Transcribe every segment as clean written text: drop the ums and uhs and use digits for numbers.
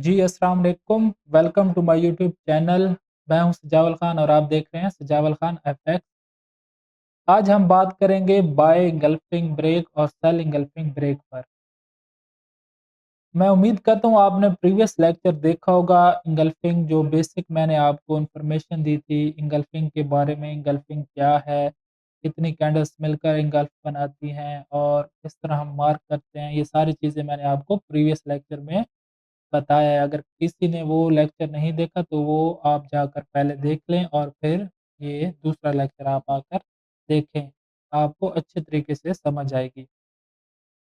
जी, अस्सलाम वालेकुम। Welcome to my YouTube channel. मैं हूं सजावल खान और आप देख रहे हैं सजावल खान एफएक्स। आज हम बात करेंगे बाय इंगल्फिंग ब्रेक और सेल इंगल्फिंग ब्रेक पर। मैं उम्मीद करता हूं आपने प्रीवियस लेक्चर देखा होगा। इंगल्फिंग जो बेसिक मैंने आपको इन्फॉर्मेशन दी थी इंगल्फिंग के बारे में, इंगल्फिंग क्या है, कितनी कैंडल्स मिलकर इंगल्फ बनाती हैं और किस तरह हम मार्क करते हैं, ये सारी चीज़ें मैंने आपको प्रीवियस लेक्चर में बताया है। अगर किसी ने वो लेक्चर नहीं देखा तो वो आप जाकर पहले देख लें और फिर ये दूसरा लेक्चर आप आकर देखें, आपको अच्छे तरीके से समझ आएगी।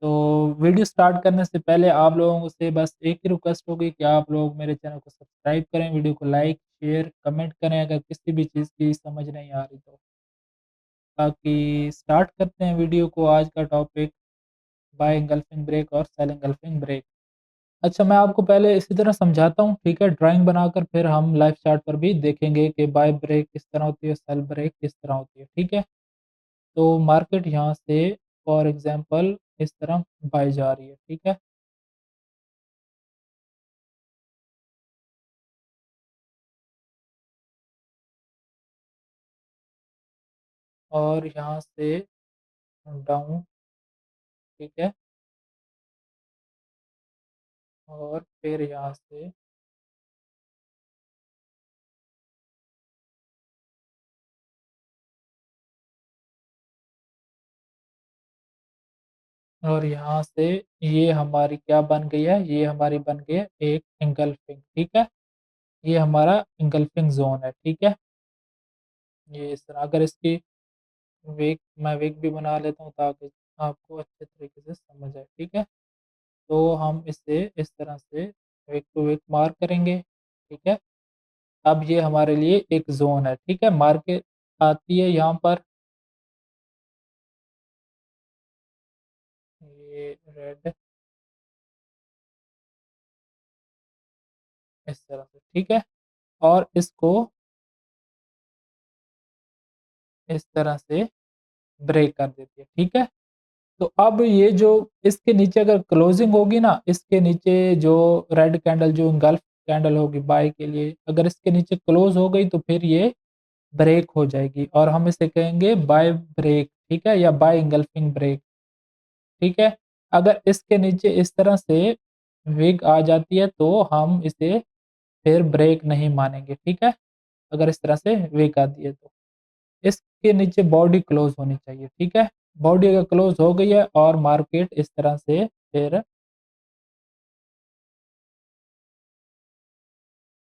तो वीडियो स्टार्ट करने से पहले आप लोगों से बस एक ही रिक्वेस्ट होगी कि आप लोग मेरे चैनल को सब्सक्राइब करें, वीडियो को लाइक, शेयर, कमेंट करें अगर किसी भी चीज़ की समझ नहीं आ रही तो। बाकी स्टार्ट करते हैं वीडियो को। आज का टॉपिक बाय एंगल्फिंग ब्रेक और सेल एंगल्फिंग ब्रेक। अच्छा, मैं आपको पहले इसी तरह समझाता हूँ, ठीक है? ड्राइंग बनाकर फिर हम लाइव चार्ट पर भी देखेंगे कि बाय ब्रेक किस तरह होती है, सेल ब्रेक किस तरह होती है, ठीक है? तो मार्केट यहाँ से फॉर एग्ज़ाम्पल इस तरह बाय जा रही है, ठीक है? और यहाँ से डाउन, ठीक है? और फिर यहाँ से और यहाँ से ये हमारी क्या बन गई है? ये हमारी बन गई है एक एंगल्फिंग, ठीक है? ये हमारा एंगल्फिंग ज़ोन है, ठीक है? ये इस तरह अगर इसकी मैं वेग भी बना लेता हूँ ताकि आपको अच्छे तरीके से समझ आए, ठीक है? तो हम इसे इस तरह से वेग टू वेग मार्क करेंगे, ठीक है? अब ये हमारे लिए एक ज़ोन है, ठीक है? मार्केट आती है यहाँ पर, ये रेड इस तरह से, ठीक है? और इसको इस तरह से ब्रेक कर देती है, ठीक है? तो अब ये जो इसके नीचे अगर क्लोजिंग होगी ना, इसके नीचे जो रेड कैंडल जो इंगल्फ कैंडल होगी बाय के लिए, अगर इसके नीचे क्लोज़ हो गई तो फिर ये ब्रेक हो जाएगी और हम इसे कहेंगे बाय ब्रेक, ठीक है? या बाय इंगल्फिंग ब्रेक, ठीक है? अगर इसके नीचे इस तरह से विग आ जाती है तो हम इसे फिर ब्रेक नहीं मानेंगे, ठीक है? अगर इस तरह से विग आती है तो। इसके नीचे बॉडी क्लोज़ होनी चाहिए, ठीक है? बॉडी अगर क्लोज़ हो गई है और मार्केट इस तरह से फिर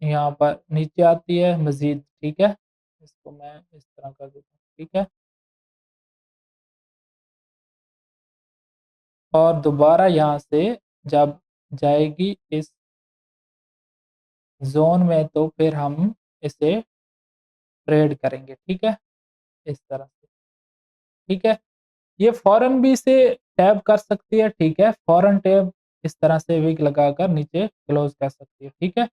यहाँ पर नीचे आती है मज़ीद, ठीक है? इसको मैं इस तरह कर देता हूँ, ठीक है? और दोबारा यहाँ से जब जाएगी इस ज़ोन में तो फिर हम इसे ट्रेड करेंगे, ठीक है? इस तरह से, ठीक है? ये फ़ौरन भी इसे टैप कर सकती है, ठीक है? फ़ौरन टैप इस तरह से विग लगाकर नीचे क्लोज़ कर सकती है, ठीक है?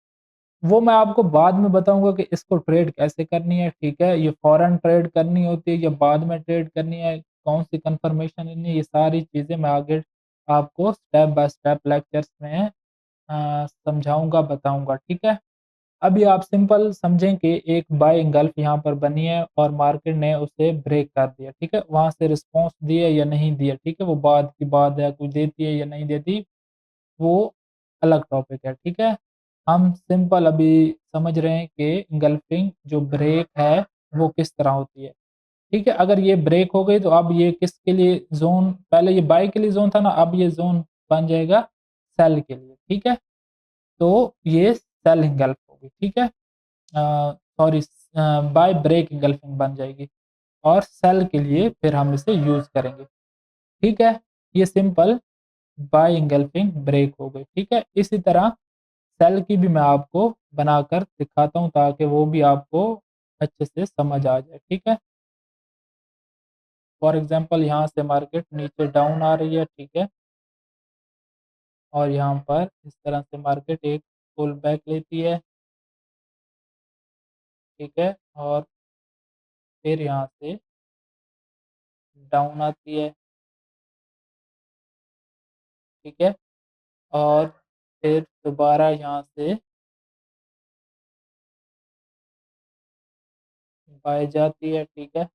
वो मैं आपको बाद में बताऊँगा कि इसको ट्रेड कैसे करनी है, ठीक है? ये फ़ौरन ट्रेड करनी होती है या बाद में ट्रेड करनी है, कौन-सी कन्फर्मेशन लेनी है, ये सारी चीज़ें मैं आगे आपको स्टेप बाय स्टेप लेक्चर्स में समझाऊँगा, बताऊँगा, ठीक है? अभी आप सिंपल समझें कि एक बाय एंगल्फ यहाँ पर बनी है और मार्केट ने उसे ब्रेक कर दिया, ठीक है? वहाँ से रिस्पॉन्स दिया या नहीं दिया, ठीक है? वो बाद की बात है, कोई देती है या नहीं देती, वो अलग टॉपिक है, ठीक है? हम सिंपल अभी समझ रहे हैं कि एंगल्फिंग जो ब्रेक है, वो किस तरह होती है, ठीक है? अगर ये ब्रेक हो गई तो अब ये किसके लिए ज़ोन, पहले ये बाय के लिए ज़ोन था ना, अब ये ज़ोन बन जाएगा सेल के लिए, ठीक है? तो ये सेल एंगल्फ होगी, ठीक है? सॉरी, बाय ब्रेक एंगल्फिंग बन जाएगी और सेल के लिए फिर हम इसे यूज़ करेंगे, ठीक है? ये सिंपल बाय एंगल्फिंग ब्रेक हो गई, ठीक है? इसी तरह सेल की भी मैं आपको बनाकर दिखाता हूँ ताकि वो भी आपको अच्छे से समझ आ जाए, ठीक है? फॉर एग्ज़ाम्पल यहाँ से मार्केट नीचे डाउन आ रही है, ठीक है? और यहाँ पर इस तरह से मार्केट एक पुल बैक लेती है, ठीक है? और फिर यहाँ से डाउन आती है, ठीक है? और फिर दोबारा यहाँ से बाय जाती है, ठीक है?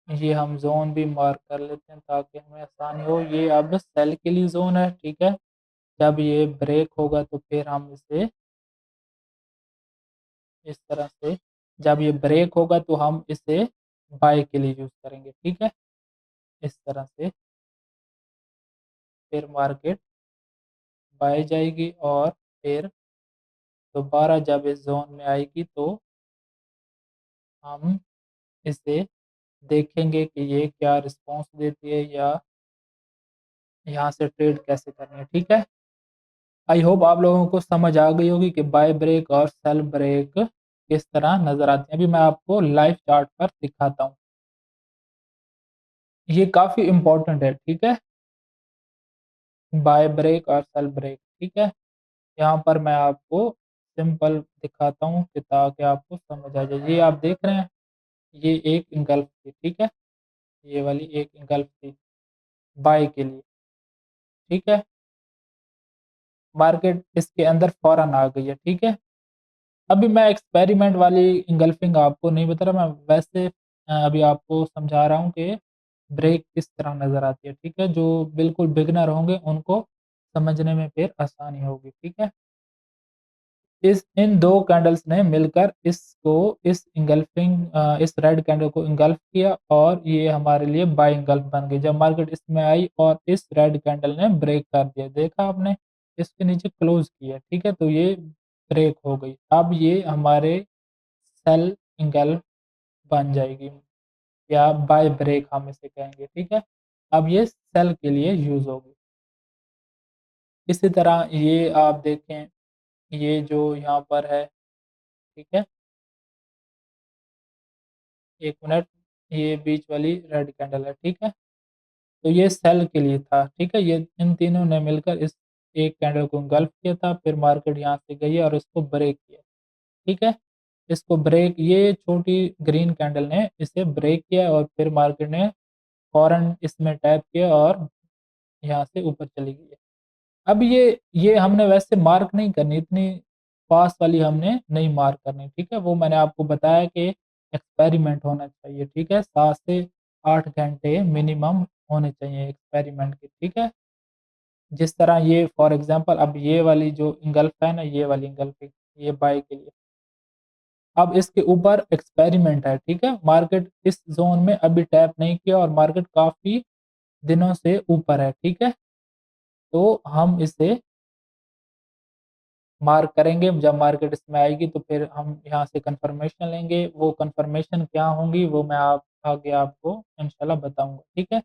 ये हम ज़ोन भी मार्क कर लेते हैं ताकि हमें आसानी हो। ये अब सेल के लिए ज़ोन है, ठीक है? जब ये ब्रेक होगा तो फिर हम इसे इस तरह से, जब ये ब्रेक होगा तो हम इसे बाय के लिए यूज़ करेंगे, ठीक है? इस तरह से फिर मार्केट बाय जाएगी और फिर दोबारा जब इस ज़ोन में आएगी तो हम इसे देखेंगे कि ये क्या रिस्पॉन्स देती है या यहाँ से ट्रेड कैसे करनी है, ठीक है? आई होप आप लोगों को समझ आ गई होगी कि बाय ब्रेक और सेल ब्रेक किस तरह नज़र आते हैं। अभी मैं आपको लाइव चार्ट पर दिखाता हूँ। ये काफ़ी इम्पोर्टेंट है, ठीक है? बाय ब्रेक और सेल ब्रेक, ठीक है? यहाँ पर मैं आपको सिंपल दिखाता हूँ कि ताकि आपको समझ आ जाए। ये आप देख रहे हैं, ये एक इंगल्फ थी, ठीक है? ये वाली एक इंगल्फ थी बाय के लिए, ठीक है? मार्केट इसके अंदर फ़ौरन आ गई है, ठीक है? अभी मैं एक्सपेरिमेंट वाली इंगल्फिंग आपको नहीं बता रहा, मैं वैसे अभी आपको समझा रहा हूँ कि ब्रेक किस तरह नज़र आती है, ठीक है? जो बिल्कुल बिगिनर होंगे उनको समझने में फिर आसानी होगी, ठीक है? इस इन 2 कैंडल्स ने मिलकर इसको इस रेड कैंडल को इंगल्फ किया और ये हमारे लिए बाय इंगल्फ बन गई। जब मार्केट इसमें आई और इस रेड कैंडल ने ब्रेक कर दिया, देखा आपने? इसके नीचे क्लोज़ किया, ठीक है? तो ये ब्रेक हो गई। अब ये हमारे सेल इंगल्फ बन जाएगी या बाय ब्रेक हम इसे कहेंगे, ठीक है? अब ये सेल के लिए यूज़ होगी। इसी तरह ये आप देखें, ये जो यहाँ पर है, ठीक है? 1 मिनट, ये बीच वाली रेड कैंडल है, ठीक है? तो ये सेल के लिए था, ठीक है? ये इन तीनों ने मिलकर इस एक कैंडल को engulf किया था, फिर मार्केट यहाँ से गई और इसको ब्रेक किया, ठीक है? इसको ब्रेक, ये छोटी ग्रीन कैंडल ने इसे ब्रेक किया और फिर मार्केट ने फ़ौरन इसमें टैप किया और यहाँ से ऊपर चली गई है। अब ये हमने वैसे मार्क नहीं करनी, इतनी फ़ास्ट वाली हमने नहीं मार्क करनी, ठीक है? वो मैंने आपको बताया कि एक्सपेरिमेंट होना चाहिए, ठीक है? 7 से 8 घंटे मिनिमम होने चाहिए एक्सपेरिमेंट के, ठीक है? जिस तरह ये फॉर एग्ज़ाम्पल अब ये वाली जो इंगल्फ है ना, ये वाली इंगल्फिंग, ये बाय के लिए। अब इसके ऊपर एक्सपेरिमेंट है, ठीक है? मार्केट इस ज़ोन में अभी टैप नहीं किया और मार्केट काफ़ी दिनों से ऊपर है, ठीक है? तो हम इसे मार्क करेंगे, जब मार्केट इसमें आएगी तो फिर हम यहाँ से कन्फर्मेशन लेंगे, वो कन्फर्मेशन क्या होंगी वो मैं आप आगे आपको इंशाल्लाह बताऊँगा, ठीक है?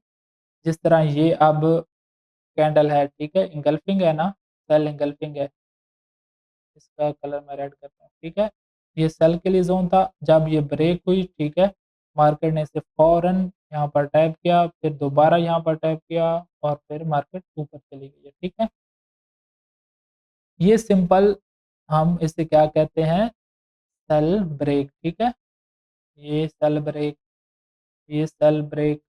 जिस तरह ये अब कैंडल है, ठीक है? इंगल्फिंग है ना, सेल इंगल्फिंग है, इसका कलर मैं रेड करता हूँ, ठीक है? ये सेल के लिए ज़ोन था, जब ये ब्रेक हुई, ठीक है? मार्केट ने इसे फ़ौरन यहाँ पर टैप किया, फिर दोबारा यहाँ पर टैप किया और फिर मार्केट ऊपर चली गई है, ठीक है? ये सिंपल हम इसे क्या कहते हैं? सेल ब्रेक, ठीक है? ये सेल ब्रेक, ये cell break,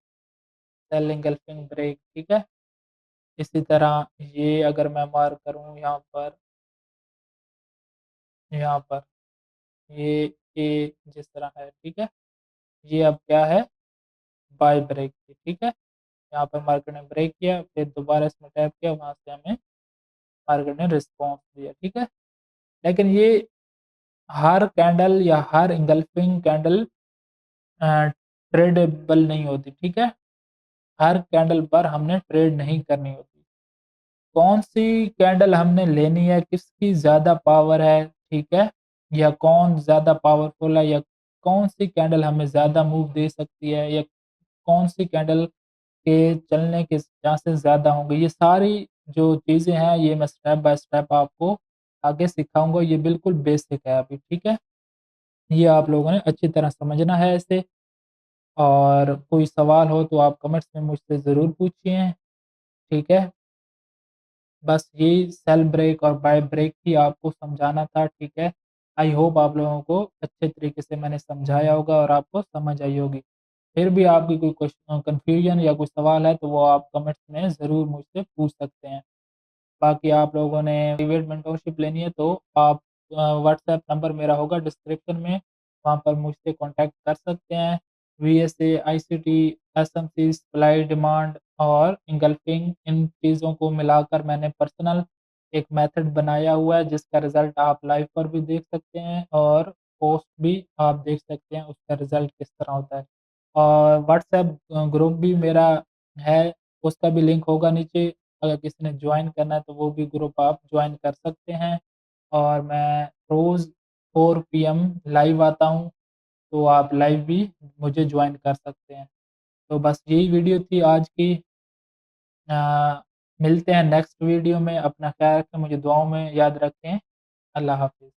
cell engulfing break, ठीक है? इसी तरह ये अगर मैं मार्क करूँ यहाँ पर ये जिस तरह है, ठीक है? ये अब क्या है? बाय ब्रेक थी, ठीक है? यहाँ पर मार्केट ने ब्रेक किया, फिर दोबारा इसमें टैप किया, वहाँ से हमें मार्केट ने रिस्पॉन्स दिया, ठीक है? लेकिन ये हर कैंडल या हर एंगल्फिंग कैंडल अ, ट्रेडेबल नहीं होती, ठीक है? हर कैंडल पर हमने ट्रेड नहीं करनी होती। कौन-सी कैंडल हमने लेनी है, किसकी ज़्यादा पावर है, ठीक है? या कौन ज़्यादा पावरफुल है या कौन-सी कैंडल हमें ज़्यादा मूव दे सकती है या कौन-सी कैंडल के चलने के चांसेस ज़्यादा होंगे, ये सारी जो चीज़ें हैं, ये मैं स्टेप बाय स्टेप आपको आगे सिखाऊँगा। ये बिल्कुल बेसिक है अभी, ठीक है? ये आप लोगों ने अच्छी तरह समझना है इसे और कोई सवाल हो तो आप कमेंट्स में मुझसे ज़रूर पूछिए, ठीक है? बस यही सेल ब्रेक और बाय ब्रेक ही आपको समझाना था, ठीक है? आई होप आप लोगों को अच्छे तरीके से मैंने समझाया होगा और आपको समझ आई होगी। फिर भी आपकी कोई कन्फ्यूजन या कोई सवाल है तो वो आप कमेंट्स में ज़रूर मुझसे पूछ सकते हैं। बाकी आप लोगों ने प्राइवेट मेंटरशिप लेनी है तो आप व्हाट्सएप नंबर मेरा होगा डिस्क्रिप्शन में, वहाँ पर मुझसे कॉन्टैक्ट कर सकते हैं। VSA, ICT, SMC, supply demand और इंगल्फिंग इन चीज़ों को मिलाकर मैंने पर्सनल एक मेथड बनाया हुआ है जिसका रिज़ल्ट आप लाइव पर भी देख सकते हैं और पोस्ट भी आप देख सकते हैं उसका रिज़ल्ट किस तरह होता है। और व्हाट्सएप ग्रुप भी मेरा है, उसका भी लिंक होगा नीचे। अगर किसी ने जॉइन करना है तो वो भी ग्रुप आप जॉइन कर सकते हैं और मैं रोज़ 4 पीएम लाइव आता हूँ, तो आप लाइव भी मुझे जॉइन कर सकते हैं। तो बस यही वीडियो थी आज की। अ, मिलते हैं नेक्स्ट वीडियो में, अपना ख़्याल रखें, मुझे दुआओं में याद रखें। अल्लाह हाफ़िज़।